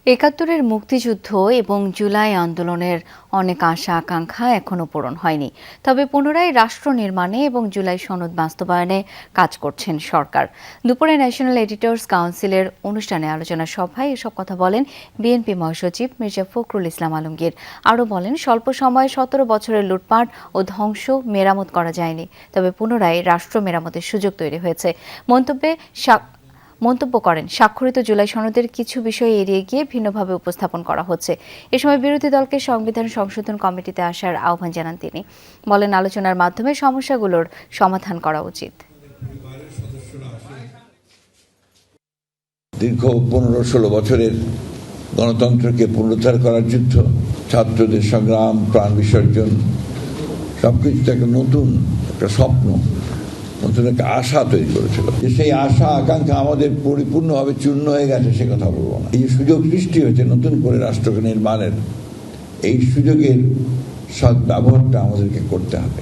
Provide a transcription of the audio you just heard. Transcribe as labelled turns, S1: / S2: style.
S1: একাত্তরের মুক্তিযুদ্ধ এবং জুলাই আন্দোলনের অনেক আশা আকাঙ্ক্ষা এখনো পূরণ হয়নি। তবে পুনরায় রাষ্ট্র নির্মাণে এবং জুলাই সনদ বাস্তবায়নে কাজ করছেন সরকার। দুপুরে ন্যাশনাল এডিটর্স কাউন্সিলের অনুষ্ঠানে আলোচনা সভায় এসব কথা বলেন বিএনপি মহাসচিব মির্জা ফখরুল ইসলাম আলমগীর। আরও বলেন, স্বল্প সময়ে ১৭ বছরের লুটপাট ও ধ্বংস মেরামত করা যায়নি, তবে পুনরায় রাষ্ট্র মেরামতের সুযোগ তৈরি হয়েছে। মন্তব্য করেন, স্বাক্ষরিত জুলাই সনদের কিছু বিষয় এড়িয়ে গিয়ে ভিন্নভাবে উপস্থাপন করা হচ্ছে। এ সময় বিরোধী দলকে সংবিধান সংশোধন কমিটিতে আসার আহ্বান জানান তিনি। বলেন, আলোচনার মাধ্যমে সমস্যাগুলোর সমাধান করা উচিত।
S2: দীর্ঘ 15-16 বছরের গণতন্ত্রকে পুনরুদ্ধার করার যুদ্ধ, ছাত্রদের সংগ্রাম, প্রাণ বিসর্জন, সবকিছু একটা নতুন একটা স্বপ্ন, নতুন একটা আশা তৈরি করেছিল। সেই আশা আকাঙ্ক্ষা আমাদের পরিপূর্ণভাবে চূর্ণ হয়ে গেছে সে কথা বলবো না। এই সুযোগ সৃষ্টি হয়েছে নতুন করে রাষ্ট্রকে নির্মাণের, এই সুযোগের সদ্ব্যবহারটা আমাদেরকে করতে হবে।